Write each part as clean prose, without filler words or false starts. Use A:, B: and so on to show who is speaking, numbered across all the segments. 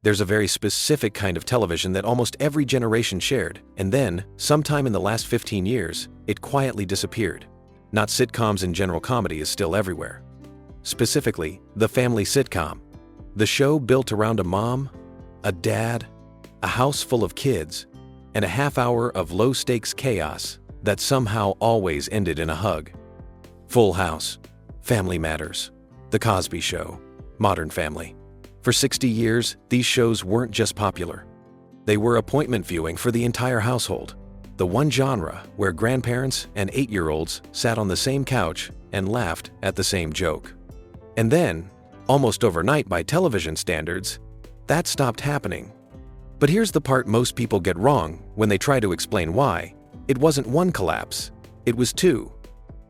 A: There's a very specific kind of television that almost every generation shared, and then, sometime in the last 15 years, it quietly disappeared. Not sitcoms and general comedy is still everywhere. Specifically, the family sitcom. The show built around a mom, a dad, a house full of kids, and a half hour of low-stakes chaos that somehow always ended in a hug. Full House, Family Matters, The Cosby Show, Modern Family. For 60 years, these shows weren't just popular. They were appointment viewing for the entire household. The one genre where grandparents and 8-year-olds sat on the same couch and laughed at the same joke. And then, almost overnight by television standards, that stopped happening. But here's the part most people get wrong when they try to explain why. It wasn't one collapse, it was two.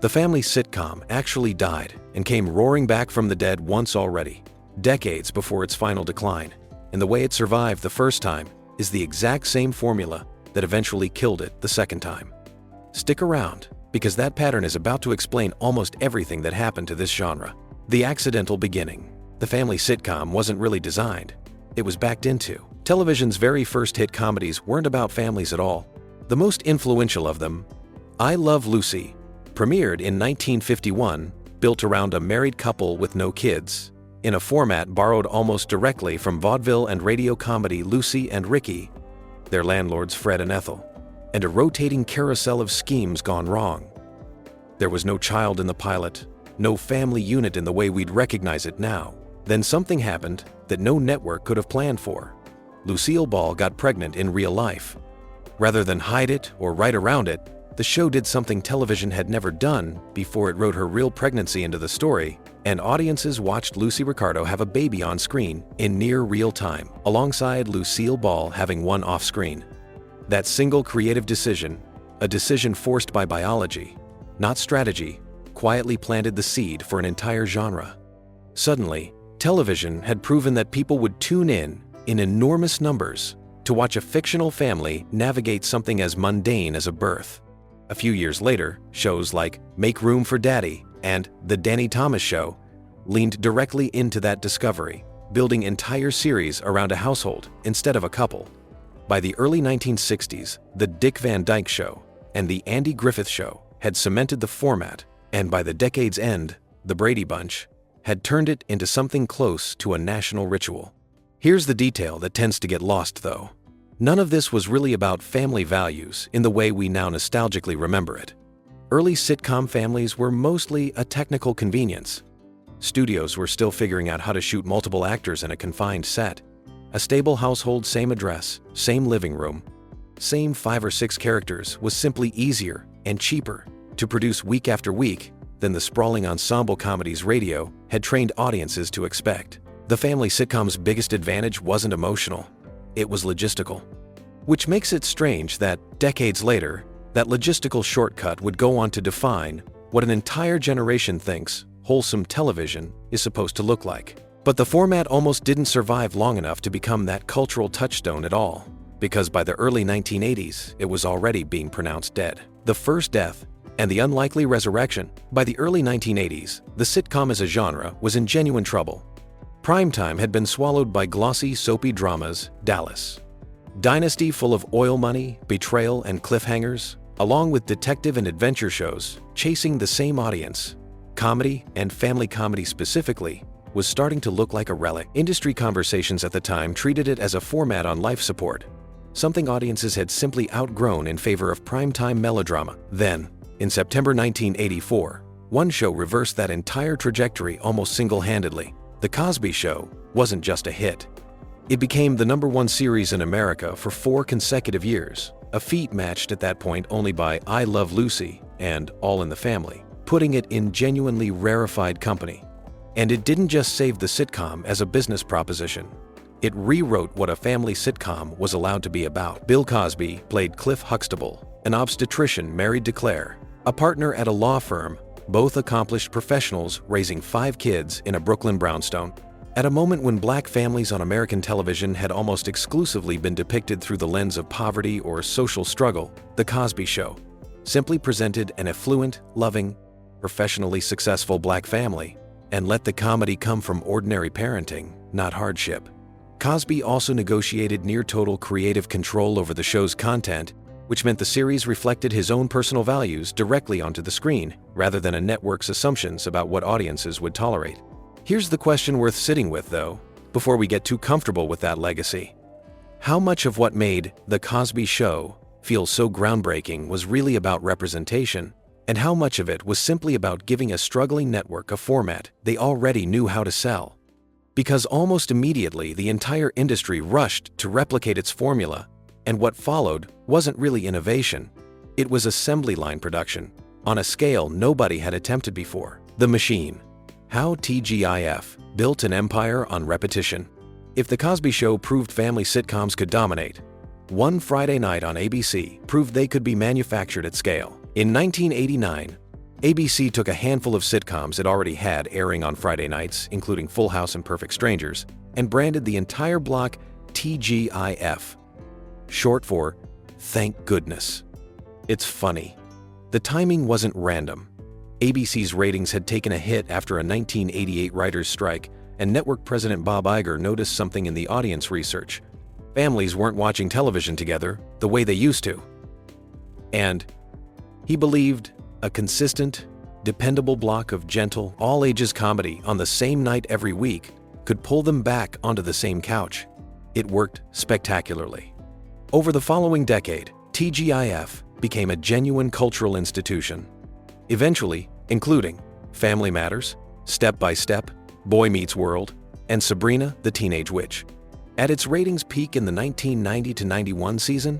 A: The family sitcom actually died and came roaring back from the dead once already, decades before its final decline. And the way it survived the first time is the exact same formula that eventually killed it the second time. Stick around, because that pattern is about to explain almost everything that happened to this genre. The accidental beginning. The family sitcom wasn't really designed, it was backed into. Television's very first hit comedies weren't about families at all. The most influential of them, I Love Lucy, premiered in 1951, built around a married couple with no kids, in a format borrowed almost directly from vaudeville and radio comedy Lucy and Ricky, their landlords Fred and Ethel, and a rotating carousel of schemes gone wrong. There was no child in the pilot, no family unit in the way we'd recognize it now. Then something happened that no network could have planned for. Lucille Ball got pregnant in real life. Rather than hide it or write around it, the show did something television had never done before it wrote her real pregnancy into the story, and audiences watched Lucy Ricardo have a baby on screen in near real time, alongside Lucille Ball having one off screen. That single creative decision, a decision forced by biology, not strategy, quietly planted the seed for an entire genre. Suddenly, television had proven that people would tune in enormous numbers to watch a fictional family navigate something as mundane as a birth. A few years later, shows like Make Room for Daddy and The Danny Thomas Show leaned directly into that discovery, building entire series around a household instead of a couple. By the early 1960s, The Dick Van Dyke Show and The Andy Griffith Show had cemented the format, and by the decade's end, The Brady Bunch had turned it into something close to a national ritual. Here's the detail that tends to get lost, though. None of this was really about family values in the way we now nostalgically remember it. Early sitcom families were mostly a technical convenience. Studios were still figuring out how to shoot multiple actors in a confined set. A stable household, same address, same living room, same 5 or 6 characters was simply easier and cheaper to produce week after week than the sprawling ensemble comedies radio had trained audiences to expect. The family sitcom's biggest advantage wasn't emotional, it was logistical. Which makes it strange that, decades later, that logistical shortcut would go on to define what an entire generation thinks wholesome television is supposed to look like. But the format almost didn't survive long enough to become that cultural touchstone at all, because by the early 1980s, it was already being pronounced dead. The first death and the unlikely resurrection. By the early 1980s, the sitcom as a genre was in genuine trouble. Primetime had been swallowed by glossy, soapy dramas, Dallas. Dynasty full of oil money, betrayal, and cliffhangers, along with detective and adventure shows chasing the same audience. Comedy, and family comedy specifically, was starting to look like a relic. Industry conversations at the time treated it as a format on life support, something audiences had simply outgrown in favor of primetime melodrama. Then, in September 1984, one show reversed that entire trajectory almost single-handedly. The Cosby Show wasn't just a hit. It became the #1 series in America for 4 consecutive years, a feat matched at that point only by I Love Lucy and All in the Family, putting it in genuinely rarefied company. And it didn't just save the sitcom as a business proposition. It rewrote what a family sitcom was allowed to be about. Bill Cosby played Cliff Huxtable, an obstetrician married to Claire, a partner at a law firm, both accomplished professionals raising 5 kids in a Brooklyn brownstone. At a moment when black families on American television had almost exclusively been depicted through the lens of poverty or social struggle, The Cosby Show simply presented an affluent, loving, professionally successful black family and let the comedy come from ordinary parenting, not hardship. Cosby also negotiated near-total creative control over the show's content, which meant the series reflected his own personal values directly onto the screen, rather than a network's assumptions about what audiences would tolerate. Here's the question worth sitting with, though, before we get too comfortable with that legacy. How much of what made The Cosby Show feel so groundbreaking was really about representation, and how much of it was simply about giving a struggling network a format they already knew how to sell? Because almost immediately the entire industry rushed to replicate its formula, and what followed wasn't really innovation. It was assembly line production, on a scale nobody had attempted before. The Machine. How TGIF built an empire on repetition. If The Cosby Show proved family sitcoms could dominate, One Friday Night on ABC proved they could be manufactured at scale. In 1989, ABC took a handful of sitcoms it already had airing on Friday nights, including Full House and Perfect Strangers, and branded the entire block TGIF, short for Thank Goodness. It's funny. The timing wasn't random. ABC's ratings had taken a hit after a 1988 writers' strike, and network president Bob Iger noticed something in the audience research. Families weren't watching television together the way they used to. And he believed a consistent, dependable block of gentle, all-ages comedy on the same night every week could pull them back onto the same couch. It worked spectacularly. Over the following decade, TGIF became a genuine cultural institution, eventually including Family Matters, Step by Step, Boy Meets World, and Sabrina the Teenage Witch. At its ratings peak in the 1990-91 season,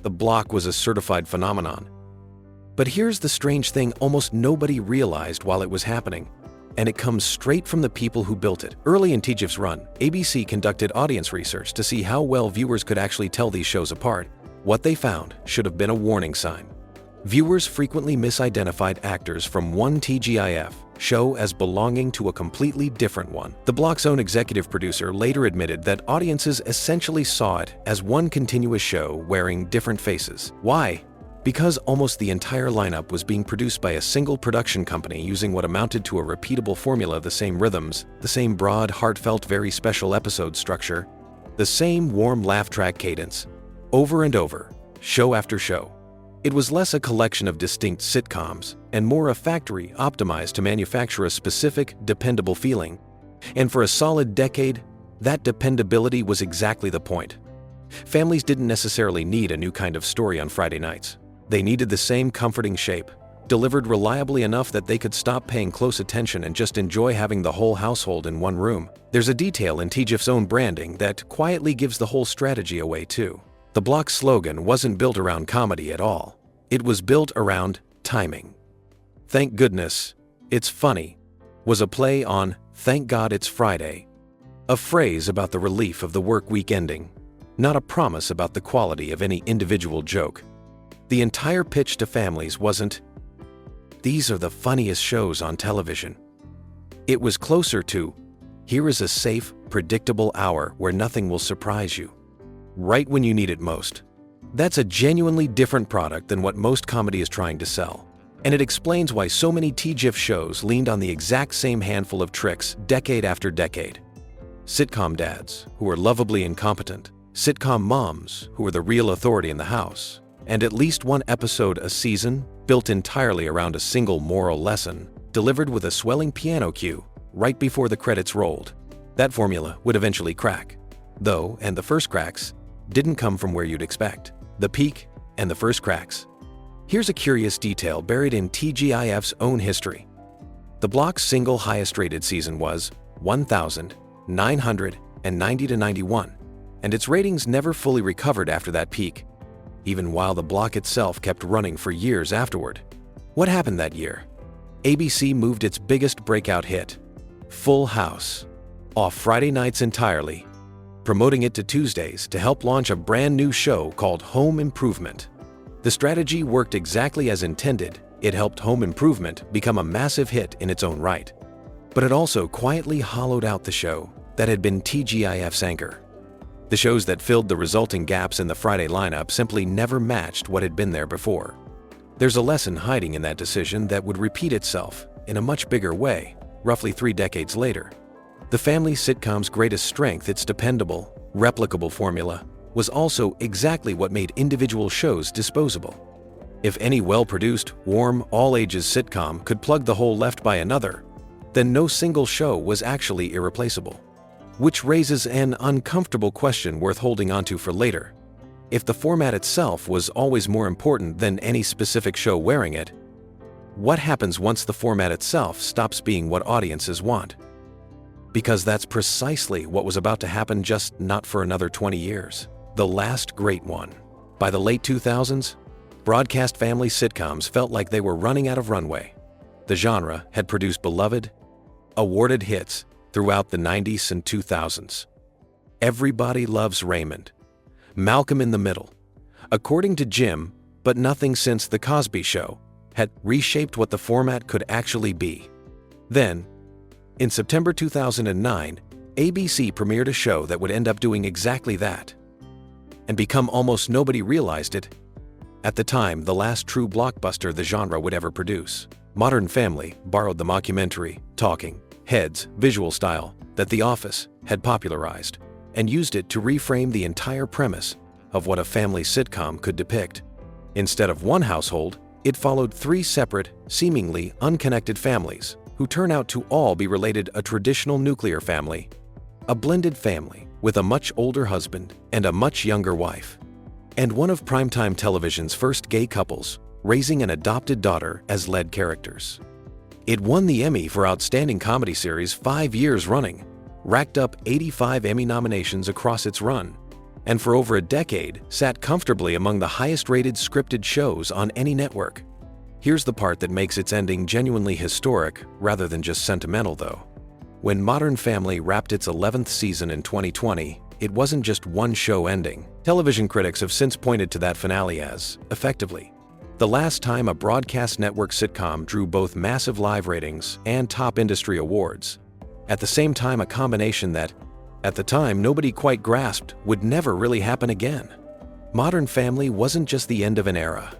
A: the block was a certified phenomenon. But here's the strange thing almost nobody realized while it was happening, and it comes straight from the people who built it. Early in TGIF's run, ABC conducted audience research to see how well viewers could actually tell these shows apart. What they found should have been a warning sign. Viewers frequently misidentified actors from one TGIF show as belonging to a completely different one. The block's own executive producer later admitted that audiences essentially saw it as one continuous show wearing different faces. Why? Because almost the entire lineup was being produced by a single production company using what amounted to a repeatable formula: the same rhythms, the same broad, heartfelt, very special episode structure, the same warm laugh track cadence, over and over, show after show. It was less a collection of distinct sitcoms and more a factory optimized to manufacture a specific, dependable feeling. And for a solid decade, that dependability was exactly the point. Families didn't necessarily need a new kind of story on Friday nights. They needed the same comforting shape, delivered reliably enough that they could stop paying close attention and just enjoy having the whole household in one room. There's a detail in TGIF's own branding that quietly gives the whole strategy away too. The block's slogan wasn't built around comedy at all. It was built around timing. Thank Goodness, It's Funny was a play on Thank God It's Friday, a phrase about the relief of the work week ending, not a promise about the quality of any individual joke. The entire pitch to families wasn't, "These are the funniest shows on television." It was closer to, "Here is a safe, predictable hour where nothing will surprise you, right when you need it most." That's a genuinely different product than what most comedy is trying to sell. And it explains why so many TGIF shows leaned on the exact same handful of tricks decade after decade. Sitcom dads, who were lovably incompetent, sitcom moms, who were the real authority in the house, and at least one episode a season built entirely around a single moral lesson, delivered with a swelling piano cue right before the credits rolled. That formula would eventually crack, though, and the first cracks didn't come from where you'd expect. The peak and the first cracks. Here's a curious detail buried in TGIF's own history. The block's single highest-rated season was 1,990-91, and its ratings never fully recovered after that peak, even while the block itself kept running for years afterward. What happened that year? ABC moved its biggest breakout hit, Full House, off Friday nights entirely, promoting it to Tuesdays to help launch a brand new show called Home Improvement. The strategy worked exactly as intended. It helped Home Improvement become a massive hit in its own right. But it also quietly hollowed out the show that had been TGIF's anchor. The shows that filled the resulting gaps in the Friday lineup simply never matched what had been there before. There's a lesson hiding in that decision that would repeat itself in a much bigger way, roughly 3 decades later. The family sitcom's greatest strength, its dependable, replicable formula was also exactly what made individual shows disposable. If any well-produced, warm, all-ages sitcom could plug the hole left by another, then no single show was actually irreplaceable. Which raises an uncomfortable question worth holding onto for later. If the format itself was always more important than any specific show wearing it, what happens once the format itself stops being what audiences want? Because that's precisely what was about to happen, just not for another 20 years. The last great one. By the late 2000s, broadcast family sitcoms felt like they were running out of runway. The genre had produced beloved, awarded hits throughout the 90s and 2000s. Everybody Loves Raymond, Malcolm in the Middle, According to Jim, but nothing since The Cosby Show had reshaped what the format could actually be. Then, in September 2009, ABC premiered a show that would end up doing exactly that, and become almost nobody realized it. At the time, the last true blockbuster the genre would ever produce. Modern Family borrowed the mockumentary, talking heads, visual style that The Office had popularized, and used it to reframe the entire premise of what a family sitcom could depict. Instead of one household, it followed three separate, seemingly unconnected families who turn out to all be related: a traditional nuclear family, a blended family with a much older husband and a much younger wife, and one of primetime television's first gay couples raising an adopted daughter as lead characters. It won the Emmy for Outstanding Comedy Series 5 years running, racked up 85 Emmy nominations across its run, and for over a decade sat comfortably among the highest-rated scripted shows on any network. Here's the part that makes its ending genuinely historic rather than just sentimental, though. When Modern Family wrapped its 11th season in 2020, it wasn't just one show ending. Television critics have since pointed to that finale as, effectively, the last time a broadcast network sitcom drew both massive live ratings and top industry awards. At the same time, a combination that, at the time, nobody quite grasped would never really happen again. Modern Family wasn't just the end of an era.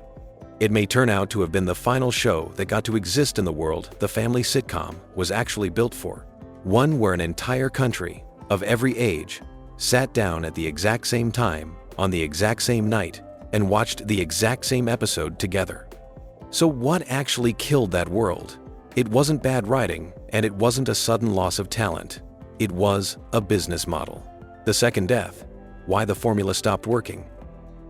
A: It may turn out to have been the final show that got to exist in the world the family sitcom was actually built for. One where an entire country, of every age, sat down at the exact same time, on the exact same night, and watched the exact same episode together. So what actually killed that world? It wasn't bad writing, and it wasn't a sudden loss of talent. It was a business model. The second death. Why the formula stopped working.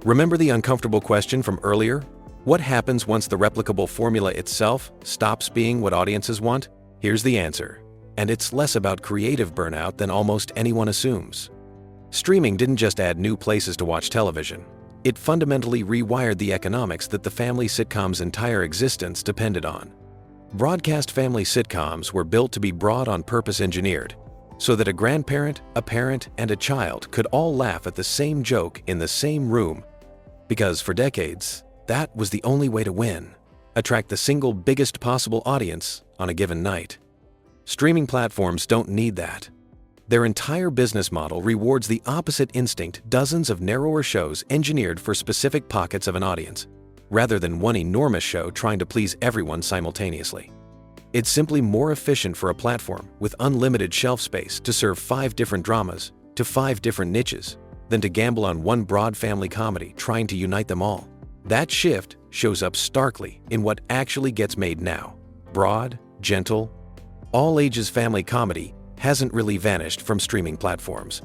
A: Remember the uncomfortable question from earlier? What happens once the replicable formula itself stops being what audiences want? Here's the answer. And it's less about creative burnout than almost anyone assumes. Streaming didn't just add new places to watch television. It fundamentally rewired the economics that the family sitcom's entire existence depended on. Broadcast family sitcoms were built to be broad-on-purpose engineered, so that a grandparent, a parent, and a child could all laugh at the same joke in the same room, because for decades, that was the only way to win, attract the single biggest possible audience on a given night. Streaming platforms don't need that. Their entire business model rewards the opposite instinct: dozens of narrower shows engineered for specific pockets of an audience, rather than one enormous show trying to please everyone simultaneously. It's simply more efficient for a platform with unlimited shelf space to serve 5 different dramas to 5 different niches than to gamble on one broad family comedy trying to unite them all. That shift shows up starkly in what actually gets made now. Broad, gentle, all-ages family comedy hasn't really vanished from streaming platforms.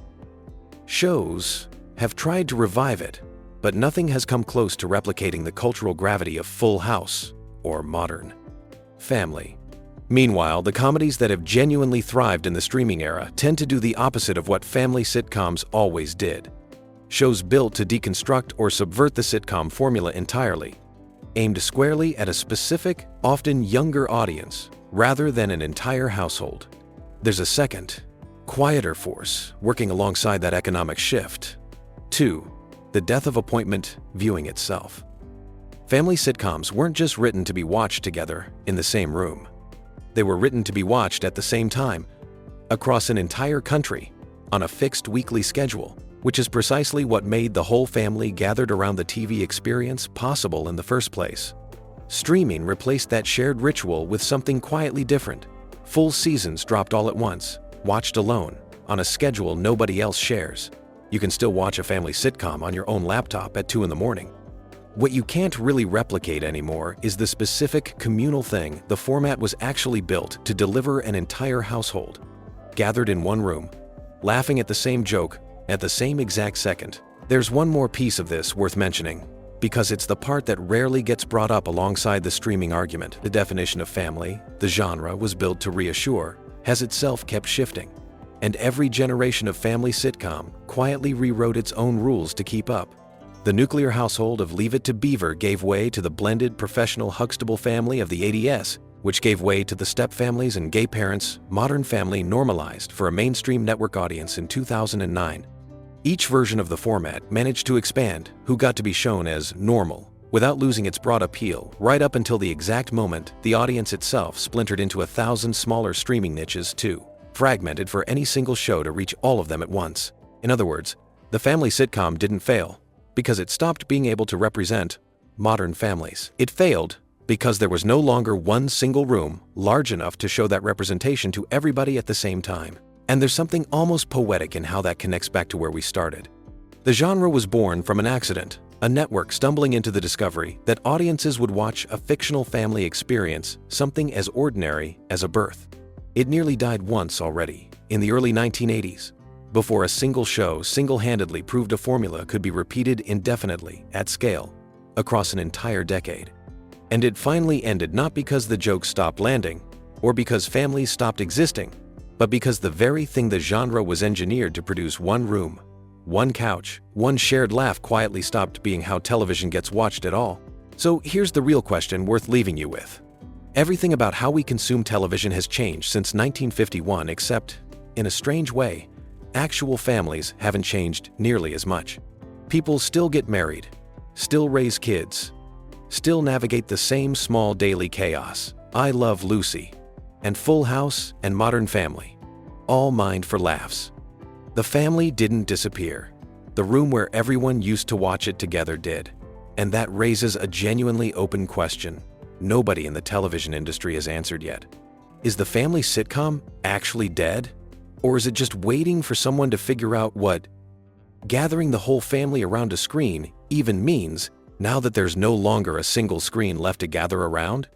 A: Shows have tried to revive it, but nothing has come close to replicating the cultural gravity of Full House or Modern Family. Meanwhile, the comedies that have genuinely thrived in the streaming era tend to do the opposite of what family sitcoms always did. Shows built to deconstruct or subvert the sitcom formula entirely, aimed squarely at a specific, often younger audience, rather than an entire household. There's a second, quieter force working alongside that economic shift. 2. The death of appointment viewing itself. Family sitcoms weren't just written to be watched together in the same room. They were written to be watched at the same time, across an entire country, on a fixed weekly schedule, which is precisely what made the whole family gathered around the TV experience possible in the first place. Streaming replaced that shared ritual with something quietly different. Full seasons dropped all at once, watched alone, on a schedule nobody else shares. You can still watch a family sitcom on your own laptop at 2 in the morning. What you can't really replicate anymore is the specific communal thing the format was actually built to deliver: an entire household, gathered in one room, laughing at the same joke at the same exact second. There's one more piece of this worth mentioning, because it's the part that rarely gets brought up alongside the streaming argument. The definition of family, the genre was built to reassure, has itself kept shifting. And every generation of family sitcom quietly rewrote its own rules to keep up. The nuclear household of Leave It to Beaver gave way to the blended professional Huxtable family of the 80s, which gave way to the step-families and gay parents Modern Family normalized for a mainstream network audience in 2009. Each version of the format managed to expand who got to be shown as normal, without losing its broad appeal, right up until the exact moment the audience itself splintered into 1,000 smaller streaming niches too, fragmented for any single show to reach all of them at once. In other words, the family sitcom didn't fail because it stopped being able to represent modern families. It failed because there was no longer one single room large enough to show that representation to everybody at the same time. And there's something almost poetic in how that connects back to where we started. The genre was born from an accident, a network stumbling into the discovery that audiences would watch a fictional family experience something as ordinary as a birth. It nearly died once already, in the early 1980s, before a single show single-handedly proved a formula could be repeated indefinitely, at scale, across an entire decade. And it finally ended not because the jokes stopped landing, or because families stopped existing, but because the very thing the genre was engineered to produce, one room, one couch, one shared laugh, quietly stopped being how television gets watched at all. So here's the real question worth leaving you with. Everything about how we consume television has changed since 1951, except, in a strange way, actual families haven't changed nearly as much. People still get married, still raise kids, still navigate the same small daily chaos. I Love Lucy, and Full House, and Modern Family, all mined for laughs. The family didn't disappear. The room where everyone used to watch it together did. And that raises a genuinely open question nobody in the television industry has answered yet. Is the family sitcom actually dead? Or is it just waiting for someone to figure out what gathering the whole family around a screen even means now that there's no longer a single screen left to gather around?